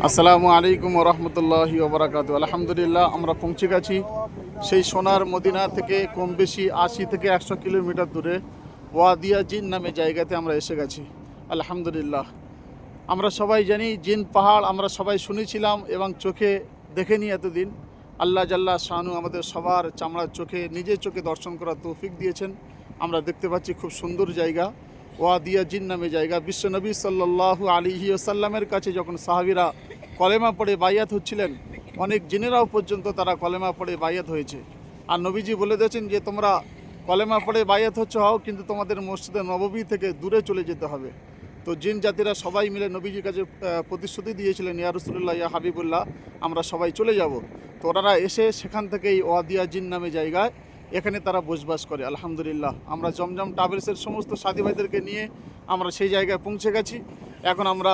আসসালামু আলাইকুম রহমতুল্লাহি ওবরাকাতু। আলহামদুলিল্লাহ, আমরা পৌঁছে গেছি সেই সোনার মদিনা থেকে কম বেশি 80 থেকে 100 কিলোমিটার দূরে ওয়াদিয়া জিন নামে জায়গাতে আমরা এসে গেছি। আলহামদুলিল্লাহ, আমরা সবাই জানি জিন পাহাড়, আমরা সবাই শুনেছিলাম এবং চোখে দেখেনি এতদিন। আল্লাহ জাল্লা শানু আমাদের সবার চামড়ার চোখে নিজের চোখে দর্শন করার তৌফিক দিয়েছেন। আমরা দেখতে পাচ্ছি খুব সুন্দর জায়গা, ওয়াদিয়া জিন নামে জায়গা। বিশ্বনবী সাল্লাল্লাহু আলাইহি ওয়াসাল্লামের কাছে যখন সাহাবীরা কলেমা পড়ে বাইয়াত হচ্ছিলেন, অনেক জিনেরাও পর্যন্ত তারা কলেমা পড়ে বাইয়াত হয়েছে। আর নবীজি বলে দিয়েছেন যে তোমরা কলেমা পড়ে বাইয়াত হচ্ছ হও, কিন্তু তোমাদের মসজিদে নববী থেকে দূরে চলে যেতে হবে। তো জিন জাতিরা সবাই মিলে নবীজির কাছে প্রতিশ্রুতি দিয়েছিলেন, ইয়া রাসূলুল্লাহ, ইয়া হাবিবুল্লাহ, আমরা সবাই চলে যাব। তো ওনারা এসে সেখান থেকেই ওয়াদিয়া জিন নামে জায়গায় এখানে তারা বসবাস করে। আলহামদুলিল্লাহ, আমরা জমজম ট্রাভেলসের সমস্ত সাথী ভাইদেরকে নিয়ে আমরা সেই জায়গায় পৌঁছে গেছি। এখন আমরা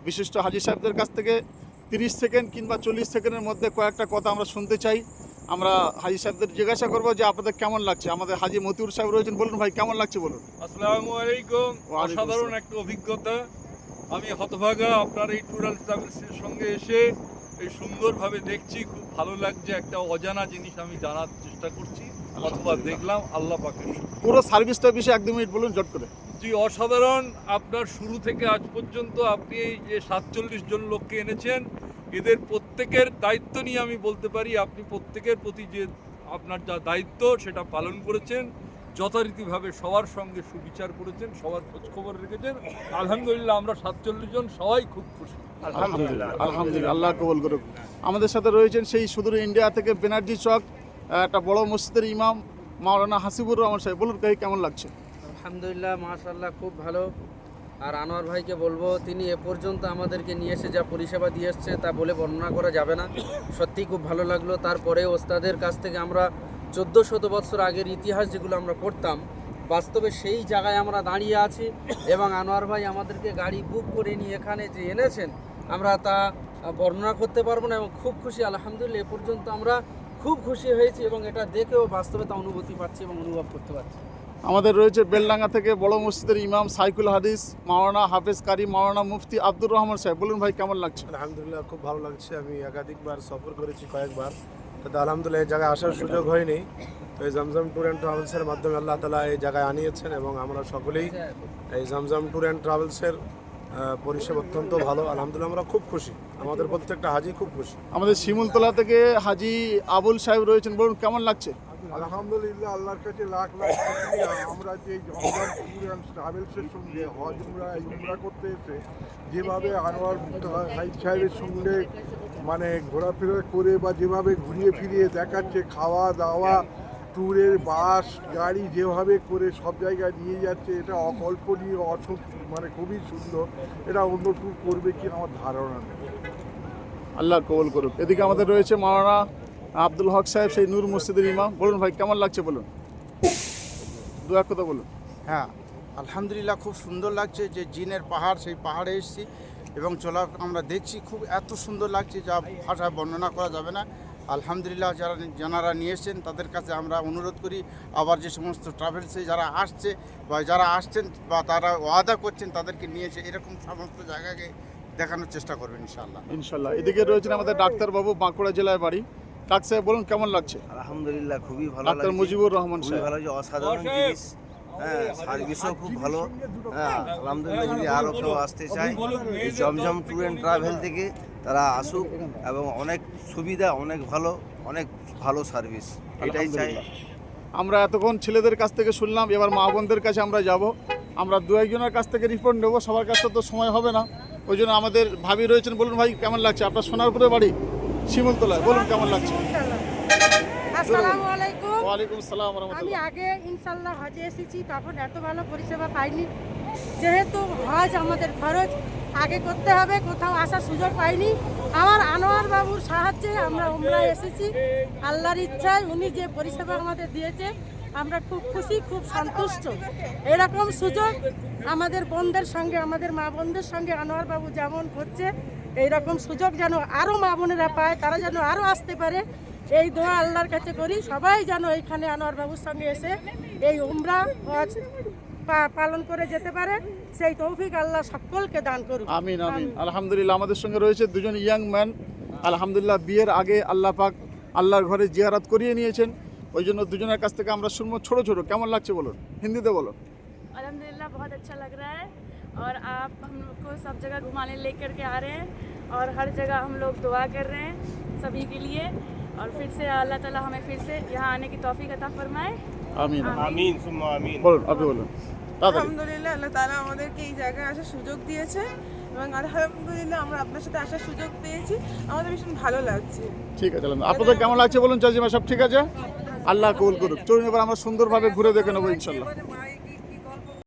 বিশিষ্ট হাজী সাহেবদের কাছ থেকে 30 সেকেন্ড কিংবা 40 সেকেন্ডের মধ্যে কয়েকটা কথা আমরা শুনতে চাই। আমরা হাজী সাহেবদের জিজ্ঞাসা করবো যে আপনাদের কেমন লাগছে। আমাদের হাজী মতিউর সাহেব রয়েছেন, বলুন ভাই কেমন লাগছে বলুন। আসসালামু আলাইকুম। অসাধারণ একটা অভিজ্ঞতা। আমি হতভাগা আপনার এই ট্যুর অ্যান্ড ট্রাভেলসের সঙ্গে এসে এই সুন্দরভাবে দেখছি, খুব ভালো লাগছে। একটা অজানা জিনিস আমি জানার চেষ্টা করছি অথবা দেখলাম। আল্লাহ পাকের পুরো সার্ভিসটা বিষয়ে 1-2 মিনিট বলুন জট করে। জি, অসাধারণ। আপনার শুরু থেকে আজ পর্যন্ত আপনি এই যে 47 জন লোককে এনেছেন, এদের প্রত্যেকের দায়িত্ব নিয়ে আমি বলতে পারি আপনি প্রত্যেকের প্রতি যে আপনার যা দায়িত্ব সেটা পালন করেছেন, যথারীতিভাবে সবার সঙ্গে সুবিচার করেছেন, সবার খোঁজখবর রেখেছেন। আলহামদুলিল্লাহ, আমরা 47 জন সবাই খুব খুশি। আলহামদুলিল্লাহ, আলহামদুলিল্লাহ, আল্লাহ কবুল করুক। আমাদের সাথে রয়েছেন সেই সুদূর ইন্ডিয়া থেকে বেনার্জি চক একটা বড় মসজিদের ইমাম মাওলানা হাসিবুর রহমান সাহেব, বলুন কেমন লাগছে। আলহামদুলিল্লাহ, মাশাআল্লাহ, খুব ভালো। আর আনোয়ার ভাইকে বলবো, তিনি এ পর্যন্ত আমাদেরকে নিয়ে এসে যা পরিষেবা দিয়ে এসছে তা বলে বর্ণনা করা যাবে না। সত্যিই খুব ভালো লাগলো। তারপরে ওস্তাদের কাছ থেকে আমরা 1400 বছর আগের ইতিহাস যেগুলো আমরা পড়তাম, বাস্তবে সেই জায়গায় আমরা দাঁড়িয়ে আছি। এবং আনোয়ার ভাই আমাদেরকে গাড়ি বুক করে নিয়ে এখানে যে এনেছেন, আমরা তা বর্ণনা করতে পারবো না। এবং খুব খুশি, আলহামদুলিল্লাহ, এ পর্যন্ত আমরা খুব খুশি হয়েছি এবং এটা দেখেও বাস্তবে তা অনুভূতি পাচ্ছি এবং অনুভব করতে পারছি। আমাদের রয়েছে বেলডাঙ্গা থেকে বড় মসজিদের ইমাম সাইকুল হাদিস মাওলানা হাফেজ কারি মাওলানা মুফতি আব্দুর রহমান সাহেব, বলুন ভাই কেমন লাগছে। আলহামদুলিল্লাহ, খুব ভালো লাগছে। আমি একাধিকবার সফর করেছি, কয়েকবার, তো আলহামদুলিল্লাহ এই জায়গায় আসার সুযোগ হয়নি। তো এই জমজম ট্যুর অ্যান্ড ট্রাভেলসের মাধ্যমে আল্লাহ তাআলা এই জায়গায় আনিয়েছেন এবং আমরা সকলেই এই জমজম ট্যুর অ্যান্ড ট্রাভেলসের পরিষেবা অত্যন্ত ভালো। আলহামদুলিল্লাহ, আমরা খুব খুশি, আমাদের প্রত্যেকটা হাজি খুব খুশি। আমাদের শিমুলতলা থেকে হাজি আবুল সাহেব রয়েছেন, বলুন কেমন লাগছে। আলহামদুলিল্লাহ, আল্লাহর কাছে লাখ লাখ শুকরিয়া। আমরা যে জমজম ট্যুর অ্যান্ড ট্রাভেলসের সঙ্গে হজ উমরা করতে এসে যেভাবে আনোয়ার সাইদ সাহেবের সঙ্গে মানে ঘোরাফেরা করে বা যেভাবে ঘুরিয়ে ফিরিয়ে দেখাচ্ছে, খাওয়া দাওয়া, ট্যুরের বাস গাড়ি যেভাবে করে সব জায়গায় নিয়ে যাচ্ছে, এটা অকল্পনীয়, মানে খুবই সুন্দর। এটা অন্য ট্যুর করবে কি আমার ধারণা নেই। আল্লাহ কবুল করুক। এদিকে আমাদের রয়েছে মাওলানা আব্দুল হক সাহেব, সেই নূর মসজিদের ইমাম, বলুন ভাই কেমন লাগছে বলুন, দু এক কথা বলুন। হ্যাঁ, আলহামদুলিল্লাহ, খুব সুন্দর লাগছে। যে জিনের পাহাড়, সেই পাহাড়ে এসেছি এবং আমরা দেখছি, খুব এত সুন্দর লাগছে যা ভাষায় বর্ণনা করা যাবে না। আলহামদুলিল্লাহ, যারা নিয়ে এসছেন তাদের কাছে আমরা অনুরোধ করি, আবার যে সমস্ত ট্রাভেলসে যারা আসছে বা যারা আসছেন বা তারা ওয়াদা করছেন তাদেরকে নিয়েছে, এরকম সমস্ত জায়গাকে দেখানোর চেষ্টা করবেন ইনশাআল্লাহ। ইনশাআল্লাহ। এদিকে রয়েছেন আমাদের ডাক্তারবাবু, বাঁকুড়া জেলায় বাড়ি। ডাক্তার সাহেব বলুন কেমন লাগছে। আলহামদুলিল্লাহ, খুবই ভালো লাগছে। ডাক্তার মুজিবুর রহমান খুবই সাহেব, ভালো, যে অসাধারণ জিনিস। হ্যাঁ, সার্ভিসও খুব ভালো। হ্যাঁ, আলহামদুলিল্লাহ, যদি আরও কেউ আসতে চায় এই জমজম ট্যুর অ্যান্ড ট্রাভেল থেকে তারা আসুক এবং অনেক সুবিধা, অনেক ভালো সার্ভিস, এটাই চাই। আমরা এতক্ষণ ছেলেদের কাছ থেকে শুনলাম, এবার মা বোনদের কাছে আমরা যাব। আমরা 2-1 কাছ থেকে রিপোর্ট নেব, সবার কাছে তো সময় হবে না। ওই জন্য আমাদের ভাবি রয়েছেন, বলুন ভাই কেমন লাগছে। আপনার সোনারপুরে বাড়ি শিমুলতলায়, বলুন কেমন লাগছে। আসসালামু আলাইকুম। ওয়ালাইকুম আসসালাম ওয়া আমি রাহমাতুল্লাহ। আগে ইনশাল্লাহ হজে এসেছি, তখন এত ভালো পরিষেবা পাইনি। যেহেতু হজ আমাদের খরচ আগে করতে হবে, কোথাও আসার সুযোগ পাইনি। আমার আনোয়ার বাবুর সাহায্যে আমরা উমরায় এসেছি। আল্লাহর ইচ্ছায় উনি যে পরিষেবা আমাদের দিয়েছে, আমরা খুব খুশি, খুব সন্তুষ্ট। এরকম সুযোগ আমাদের বোনদের সঙ্গে, আমাদের মা বোনদের সঙ্গে আনোয়ার বাবু যেমন করছে, এইরকম সুযোগ যেন আরও মা বোনেরা পায়, তারা যেন আরও আসতে পারে, এই দোয়া আল্লাহর কাছে করি। সবাই যেন এইখানে আনোয়ার বাবুর সঙ্গে এসে এই উমরা হজ পালন করে যেতে পারে। সেই তৌফিক আল্লাহ সকলকে দান করুন। আমিন আমিন। আলহামদুলিল্লাহ আমাদের সঙ্গে রয়েছে দুজন ইয়াং ম্যান। আলহামদুলিল্লাহ বিয়ের আগে আল্লাহ পাক আল্লাহর ঘরে জিয়ারত করিয়ে নিয়েছেন। ওই জন্য দুজনের কাছ থেকে আমরা শুনবো ছোট ছোট কেমন লাগছে বলুন, হিন্দিতে বলো। अल्हम्दुलिल्लाह बहुत अच्छा लग रहा है और आप हम लोग को सब जगह घुमाने लेकर के आ रहे हैं और हर जगह हम लोग दुआ कर रहे हैं सभी के लिए और फिर से अल्लाह ताला हमें फिर से यहाँ आने की तौफीक अता फरमाए। আমিন आमीन। বলুন, আপনি বলুন তাড়াতাড়ি। আলহামদুলিল্লাহ আল্লাহ তাআলা আমাদেরকে এই জায়গায় আসার সুযোগ দিয়েছে এবং আলহামদুলিল্লাহ আমরা আপনার সাথে আসার সুযোগ পেয়েছি, আমাদের ভীষণ ভালো লাগছে। ঠিক আছে, আপনাদের কেমন লাগছে বলুন চাচিমা? সব ঠিক আছে? আল্লাহ কবুল করুক। চলুন এবার আমরা সুন্দরভাবে ঘুরে দেখে নেবো ইনশাল্লাহ।